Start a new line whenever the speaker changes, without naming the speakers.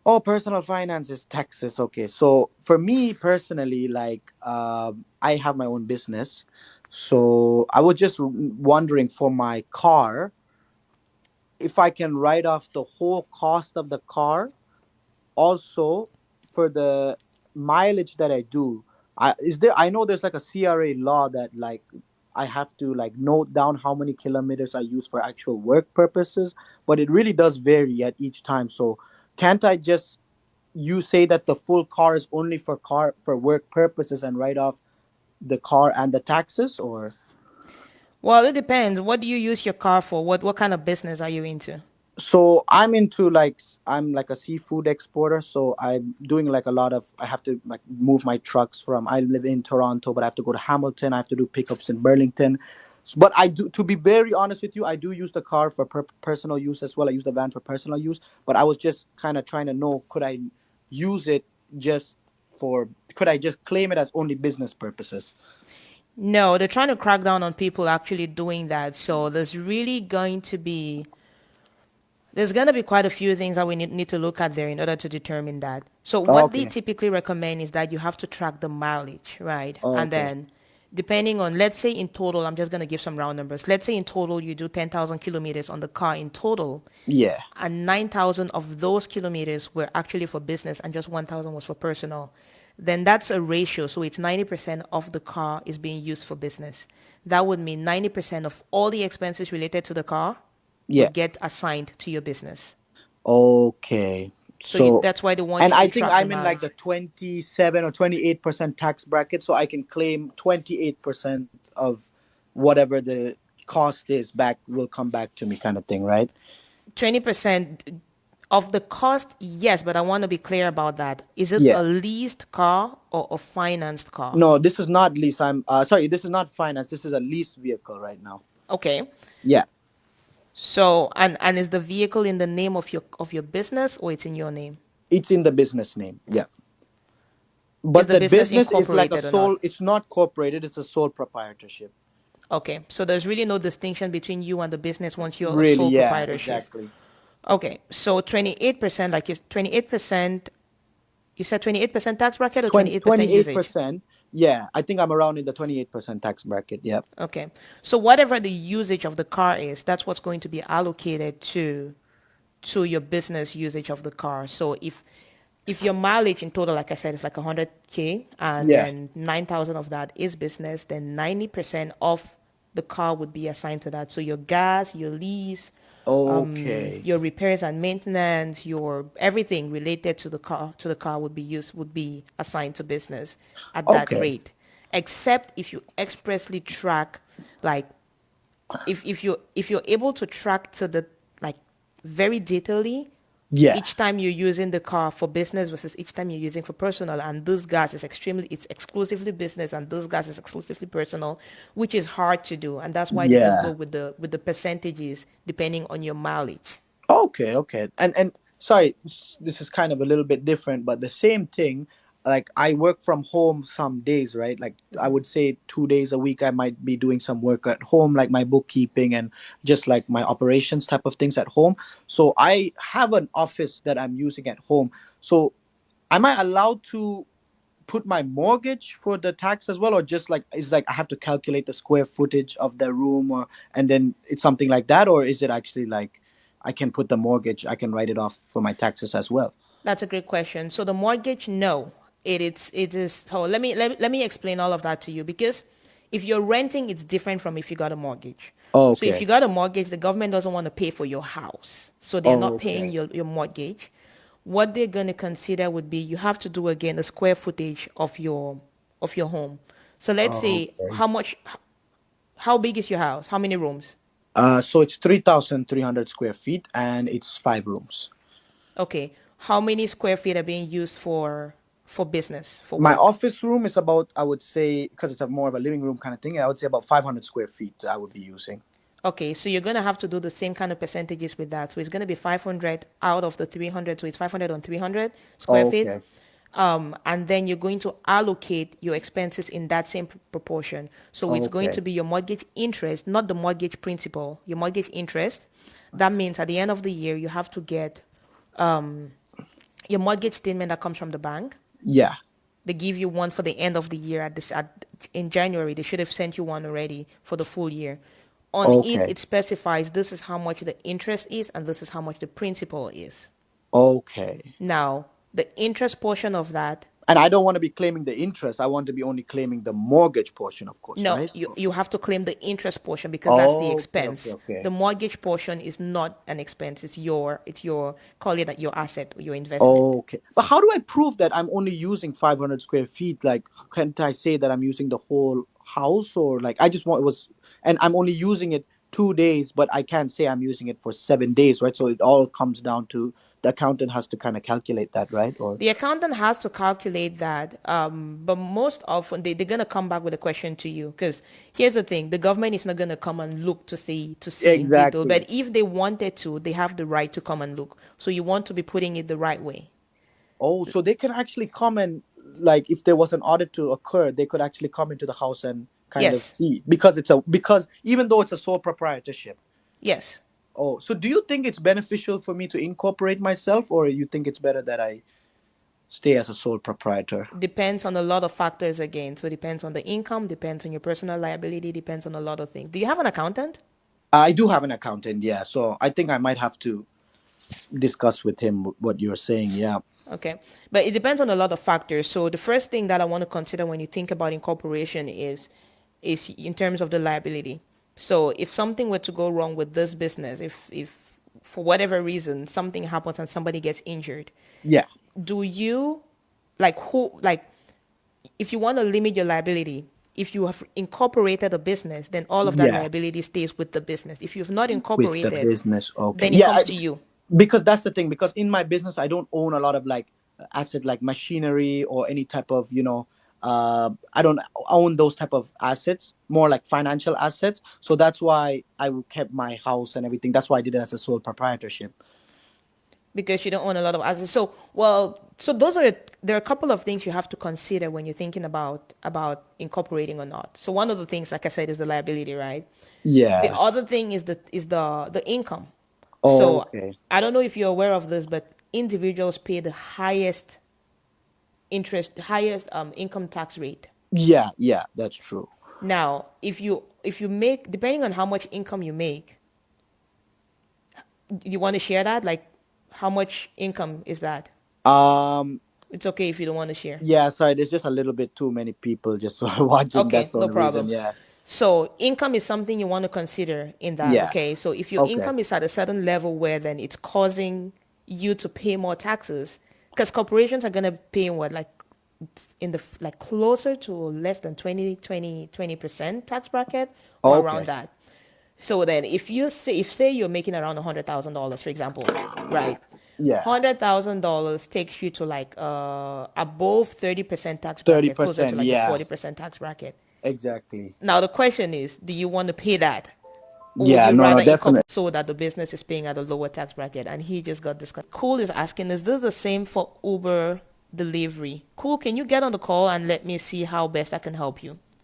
Oh, personal finances, taxes. Okay. So for me personally, like, I have my own business. So I was just wondering for my car if I can write off the whole cost of the car. Also, for the mileage that I do, I know there's like a CRA law that like I have to like note down how many kilometers I use for actual work purposes, but it really does vary at each time. So can't I just you say that the full car is only for car for work purposes and write off the car and the taxes, or
Well, it depends. What do you use your car for? What kind of business are you into?
so I'm into like I'm like a seafood exporter, so I'm doing like a lot of I have to like move my trucks from I live in Toronto, but I have to go to Hamilton. I have to do pickups in Burlington. But I do, to be very honest with you, I do use the car for personal use as well. I use the van for personal use, but I was just kind of trying to know, could I use it just for could I just claim it as only business purposes?
No, they're trying to crack down on people actually doing that. So there's going to be quite a few things that we need to look at there in order to determine that. So what they
Okay.
typically recommend is that you have to track the mileage, right? And
Okay.
then depending on, let's say in total, I'm just going to give some round numbers. Let's say in total you do 10,000 kilometers on the car in total,
Yeah.
and 9,000 of those kilometers were actually for business and just 1,000 was for personal. Then that's a ratio. So it's 90% of the car is being used for business. That would mean 90% of all the expenses related to the car
Yeah.
would get assigned to your business.
Okay.
So you,
So,
that's why they want
and
you
I
to
think
track the
I'm in like
mileage.
the 27 or 28% tax bracket, so I can claim 28% of whatever the cost is back will come back to me, kind of thing, right?
20% of the cost, yes, but I want to be clear about that. Is it a
Yeah.
leased car or a financed car?
No, this is not lease. I'm sorry, this is not finance. This is a leased vehicle right now.
Okay.
Yeah.
So, and is the vehicle in the name of your business or it's in your name?
It's in the business name. Yeah.
Is
But
the
the
business
business is like a
incorporated or not?
sole, it's not corporated, it's a sole proprietorship.
Okay. So there's really no distinction between you and the business once you're a
Really,
sole
yeah,
proprietorship.
exactly.
Okay. So 28%, like you 28%, you said 28% tax bracket or
20,
28% usage?
28%. Yeah, I think I'm around in the 28% tax bracket. Yeah.
Okay. So whatever the usage of the car is, that's what's going to be allocated to your business usage of the car. So if your mileage in total, like I said, is like 100K and
Yeah.
then 9,000 of that is business, then 90% of the car would be assigned to that. So your gas, your lease,
Okay.
your repairs and maintenance, your everything related to the car would be assigned to business at that
Okay.
rate. Except if you expressly track, like if you're able to track to the like very detailedly
Yeah.
each time you're using the car for business versus each time you're using for personal, and this gas is extremely it's exclusively business and this gas is exclusively personal, which is hard to do, and that's why they just go
Yeah.
with the percentages depending on your mileage.
Okay, okay. And sorry, this is kind of a little bit different, but the same thing. Like I work from home some days, right? Like I would say 2 days a week, I might be doing some work at home, like my bookkeeping and just like my operations type of things at home. So I have an office that I'm using at home. So am I allowed to put my mortgage for the tax as well, or just like is like I have to calculate the square footage of the room, or and then it's something like that, or is it actually like I can put the mortgage, I can write it off for my taxes as well?
That's a great question. So the mortgage, no, it is. So let me explain all of that to you, because if you're renting, it's different from if you got a mortgage. So if
Okay.
you got a mortgage, the government doesn't want to pay for your house, so they're not paying
Okay.
your mortgage. What they're going to consider would be you have to do again the square footage of your home. So let's say
Okay.
how big is your house? How many rooms?
So it's 3,300 square feet and it's 5 rooms.
Okay. How many square feet are being used for business, for
My
work?
office room is about, I would say, because it's a more of a living room kind of thing, I would say about 500 square feet I would be using.
Okay, so you're going to have to do the same kind of percentages with that. So it's going to be 500 out of the 300. So it's 500 on 300 square feet.
Okay.
And then you're going to allocate your expenses in that same proportion. So it's going to
Okay.
be your mortgage interest, not the mortgage principal, your mortgage interest. That means at the end of the year, your mortgage statement that comes from the bank.
Yeah.
They give you one for the end of the year in January. They should have sent you one already for the full year. On it,
Okay.
it specifies this is how much the interest is and this is how much the principal is.
Okay.
Now, the interest portion of that,
And I don't want to be claiming the interest. I want to be only claiming the mortgage portion, of course,
no,
right?
you have to claim the interest portion because that's the
Okay, okay,
expense.
okay.
The mortgage portion is not an expense. It's your call it your asset or your investment.
Okay. But how do I prove that I'm only using 500 square feet? Like, can't I say that I'm using the whole house, or like I just want it was, and I'm only using it 2 days, but I can't say I'm using it for 7 days, right? So it all comes down to the accountant has to kind of calculate that, right? Or
The accountant has to calculate that, but most often they're gonna come back with a question to you. Because here's the thing: the government is not gonna come and look to see in detail.
exactly.
But if they wanted to, they have the right to come and look. So you want to be putting it the right way.
Oh, so they can actually come and like if there was an audit to occur, they could actually come into the house and kind of
Yes,
see because even though it's a sole proprietorship.
yes.
Oh, so do you think it's beneficial for me to incorporate myself, or you think it's better that I stay as a sole proprietor?
Depends on a lot of factors again. So depends on the income, depends on your personal liability, depends on a lot of things. Do you have an accountant?
I do have an accountant, yeah. So I think I might have to discuss with him what you're saying. Yeah.
Okay. But it depends on a lot of factors. So the first thing that I want to consider when you think about incorporation is in terms of the liability. So if something were to go wrong with this business, if for whatever reason something happens and somebody gets injured,
Yeah.
do you like if you want to limit your liability, if you have incorporated a business, then all of that
Yeah.
liability stays with the business. If you've not
With the
incorporated,
business. Okay.
then it
Yeah.
comes to you.
Because that's the thing. Because in my business, I don't own a lot of like asset like machinery or any type of, I don't own those type of assets, more like financial assets. So that's why kept my house and everything. That's why I did it as a sole proprietorship.
Because you don't own a lot of assets. So those are there are a couple of things you have to consider when you're thinking about incorporating or not. So one of the things, like I said, is the liability, right? The
Yeah.
other thing is the income. So
Okay.
I don't know if you're aware of this, but individuals pay the highest income tax rate.
Yeah. Yeah. That's true.
Now, if you make, depending on how much income you make, you want to share that? Like, how much income is that?
Um.
It's okay if you don't want to share.
Yeah. Sorry. There's just a little bit too many people just watching. That's
Okay,
the
no
only reason.
problem.
Yeah.
So income is something you want to consider in that,
Yeah.
okay? So if your
Okay.
income is at a certain level where then it's causing you to pay more taxes, because corporations are going to pay what, like in the like closer to less than 20% tax bracket or around
Okay.
that. So then if say you're making around $100,000, for example, right?
Yeah.
$100,000 takes you to like above 30% tax
thirty
bracket, closer to
percent.
like the
Yeah.
40% tax bracket.
Exactly.
Now the question is, do you want to pay that? Or would
Yeah.
you
No. No.
rather
Definitely.
incorporate so that the business is paying at a lower tax bracket? And he just got discussed. Cool is asking, is this the same for Uber delivery? Cool, can you get on the call and let me see how best I can help you?